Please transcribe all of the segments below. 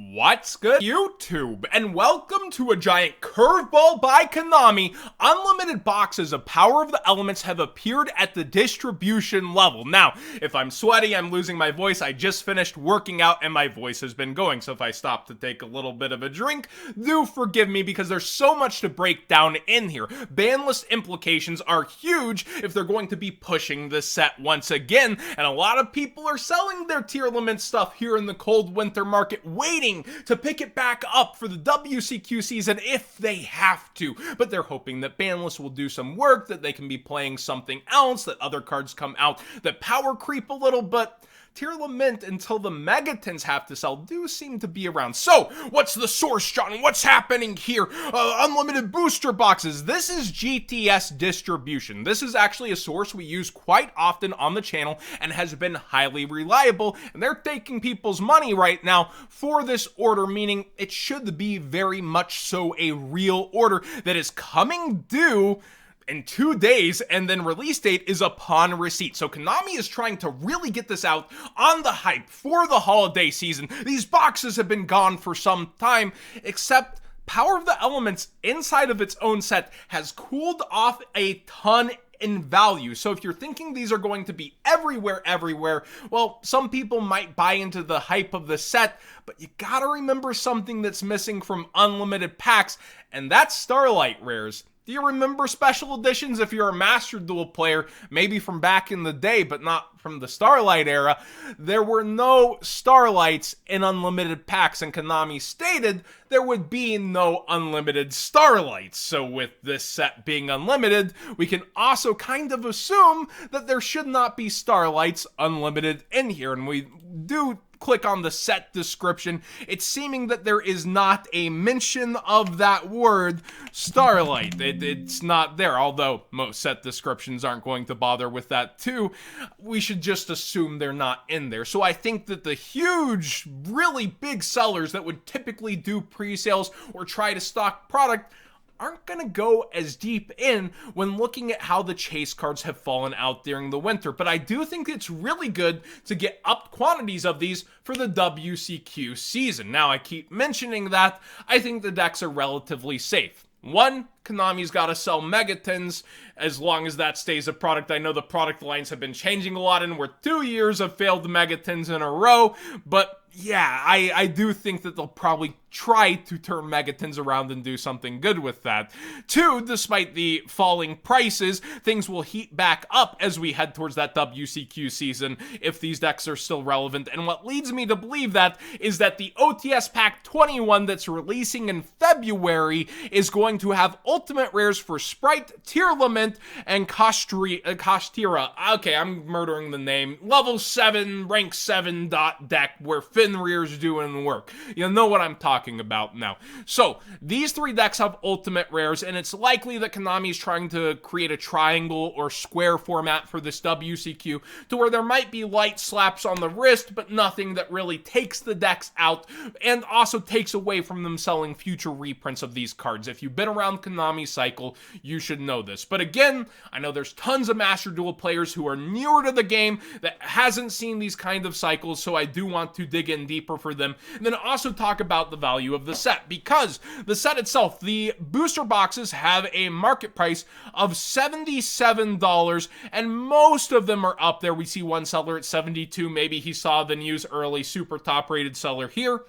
What's good, YouTube? And welcome to a giant curveball by Konami. Unlimited boxes of Power of the Elements have appeared at the distribution level. Now, if I'm sweaty, I'm losing my voice. I just finished working out and my voice has been going. So if I stop to take a little bit of a drink, do forgive me because there's so much to break down in here. Ban list implications are huge if they're going to be pushing this set once again. And a lot of people are selling their tier limit stuff here in the cold winter market, waiting to pick it back up for the WCQ season if they have to. But they're hoping that banlists will do some work, that they can be playing something else, that other cards come out that power creep a little, but tier lament until the megatons have to sell do seem to be around. So, what's the source, John? What's happening here? Unlimited booster boxes. This is GTS distribution. This is actually a source we use quite often on the channel and has been highly reliable, and they're taking people's money right now for this order, meaning it should be very much so a real order that is coming due in 2 days, and then release date is upon receipt. So Konami is trying to really get this out on the hype for the holiday season. These boxes have been gone for some time, except Power of the Elements inside of its own set has cooled off a ton in value. So if you're thinking these are going to be everywhere, well, some people might buy into the hype of the set, but you gotta remember something that's missing from unlimited packs, and that's Starlight rares. Do you remember special editions if you're a Master Duel player, maybe from back in the day, but not from the Starlight era? There were no Starlights in unlimited packs, and Konami stated there would be no unlimited Starlights. So with this set being unlimited, we can also kind of assume that there should not be Starlights unlimited in here, and we do click on the set description, it's seeming that there is not a mention of that word Starlight. It's not there, although most set descriptions aren't going to bother with that too. We should just assume they're not in there. So I think that the huge, really big sellers that would typically do pre-sales or try to stock product aren't going to go as deep in when looking at how the chase cards have fallen out during the winter. But I do think it's really good to get up quantities of these for the WCQ season. Now, I keep mentioning that. I think the decks are relatively safe. One, Konami's got to sell megatons as long as that stays a product. I know the product lines have been changing a lot, and we're 2 years of failed megatons in a row, but yeah, I do think that they'll probably try to turn megatons around and do something good with that. Two, despite the falling prices, things will heat back up as we head towards that WCQ season if these decks are still relevant. And what leads me to believe that is that the OTS Pack 21 that's releasing in February is going to have ultimate rares for Sprite, Tier Lament, and Kostira. Okay, I'm murdering the name. Level 7, rank 7 deck where Fenrir's doing work. You know what I'm talking about now. So, these three decks have ultimate rares, and it's likely that Konami is trying to create a triangle or square format for this WCQ to where there might be light slaps on the wrist, but nothing that really takes the decks out and also takes away from them selling future reprints of these cards. If you've been around Konami's cycle, you should know this. But again, I know there's tons of Master Duel players who are newer to the game that hasn't seen these kind of cycles, so I do want to dig in deeper for them. And then also talk about the value of the set, because the set itself, the booster boxes have a market price of $77, and most of them are up there. We see one seller at $72. Maybe he saw the news early, super top rated seller here.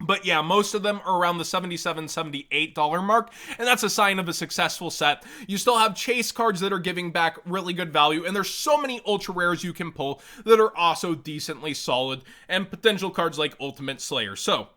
But yeah, most of them are around the $77, $78 mark, and that's a sign of a successful set. You still have chase cards that are giving back really good value, and there's so many ultra rares you can pull that are also decently solid, and potential cards like Ultimate Slayer. So,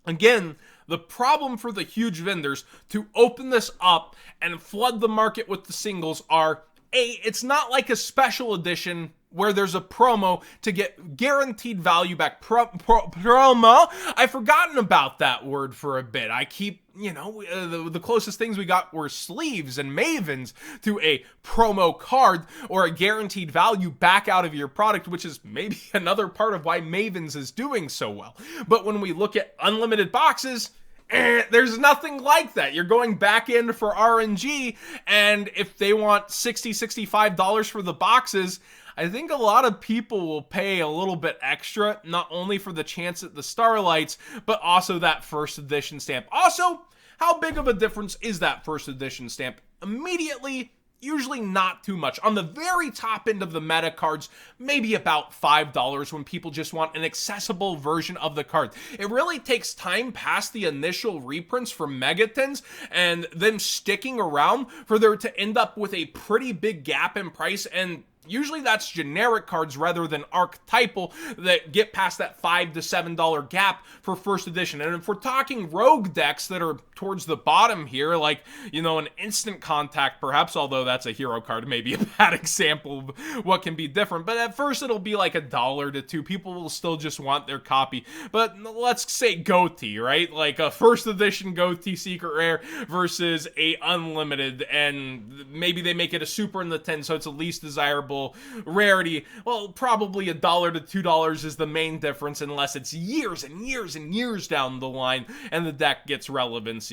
again, the problem for the huge vendors to open this up and flood the market with the singles are, A, it's not like a special edition where there's a promo to get guaranteed value back. Promo? I've forgotten about that word for a bit. I keep, the closest things we got were sleeves and mavens to a promo card or a guaranteed value back out of your product, which is maybe another part of why Mavens is doing so well. But when we look at unlimited boxes, there's nothing like that. You're going back in for RNG, and if they want $60, $65 for the boxes, I think a lot of people will pay a little bit extra, not only for the chance at the Starlights, but also that first edition stamp. Also, how big of a difference is that first edition stamp? Immediately, usually not too much. On the very top end of the meta cards, maybe about $5 when people just want an accessible version of the card. It really takes time past the initial reprints for Megatons and them sticking around for there to end up with a pretty big gap in price, and usually that's generic cards rather than archetypal that get past that $5 to $7 gap for first edition. And if we're talking rogue decks that are towards the bottom here, like, you know, an instant contact perhaps, although that's a hero card, maybe a bad example of what can be different. But at first it'll be like $1 to $2. People will still just want their copy. But let's say Goatee, right? Like a first edition Goatee secret rare versus a unlimited, and maybe they make it a super in the 10, so it's the least desirable rarity. Well, probably $1 to $2 is the main difference, unless it's years and years and years down the line and the deck gets relevancy.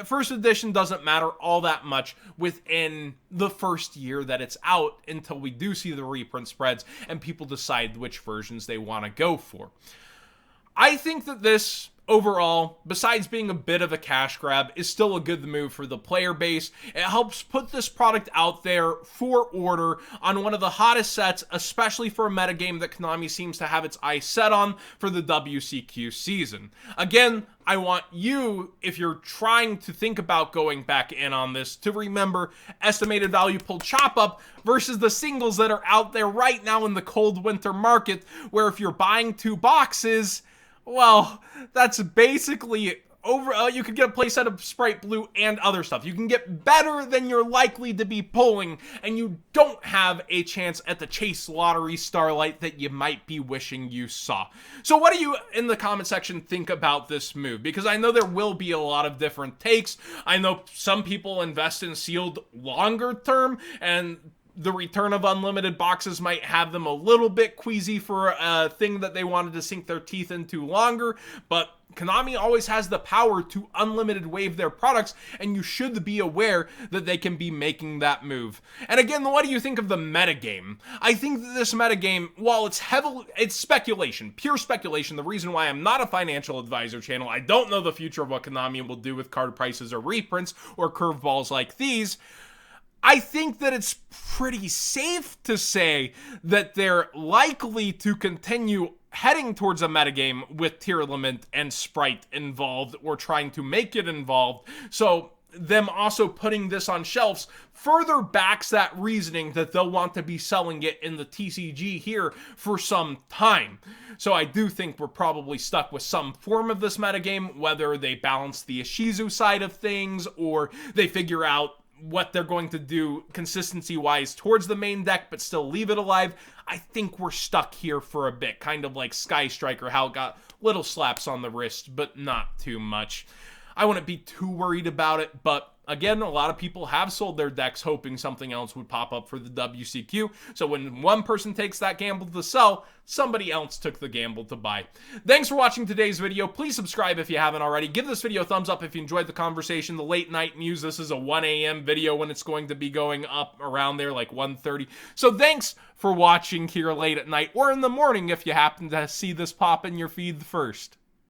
First edition doesn't matter all that much within the first year that it's out until we do see the reprint spreads and people decide which versions they want to go for. I think that this, overall, besides being a bit of a cash grab, is still a good move for the player base. It helps put this product out there for order on one of the hottest sets, especially for a metagame that Konami seems to have its eyes set on for the WCQ season. Again, I want you, if you're trying to think about going back in on this, to remember estimated value pulled chop up versus the singles that are out there right now in the cold winter market, where if you're buying 2 boxes, well, that's basically over. You could get a playset of Sprite Blue and other stuff. You can get better than you're likely to be pulling, and you don't have a chance at the Chase Lottery Starlight that you might be wishing you saw. So what do you, in the comment section, think about this move? Because I know there will be a lot of different takes. I know some people invest in sealed longer term, and the return of unlimited boxes might have them a little bit queasy for a thing that they wanted to sink their teeth into longer, but Konami always has the power to unlimited wave their products, and you should be aware that they can be making that move. And again, what do you think of the metagame? I think that this metagame, while it's speculation, pure speculation. The reason why I'm not a financial advisor channel, I don't know the future of what Konami will do with card prices or reprints or curveballs like these. I think that it's pretty safe to say that they're likely to continue heading towards a metagame with Tearlament and Sprite involved, or trying to make it involved. So them also putting this on shelves further backs that reasoning that they'll want to be selling it in the TCG here for some time. So I do think we're probably stuck with some form of this metagame, whether they balance the Ishizu side of things or they figure out what they're going to do consistency-wise towards the main deck, but still leave it alive. I think we're stuck here for a bit, kind of like Sky Striker, how it got little slaps on the wrist, but not too much. I wouldn't be too worried about it, but again, a lot of people have sold their decks hoping something else would pop up for the WCQ. So when one person takes that gamble to sell, somebody else took the gamble to buy. Thanks for watching today's video. Please subscribe if you haven't already. Give this video a thumbs up if you enjoyed the conversation. The late night news, this is a 1 a.m. video when it's going to be going up around there, like 1:30. So thanks for watching here late at night or in the morning if you happen to see this pop in your feed first.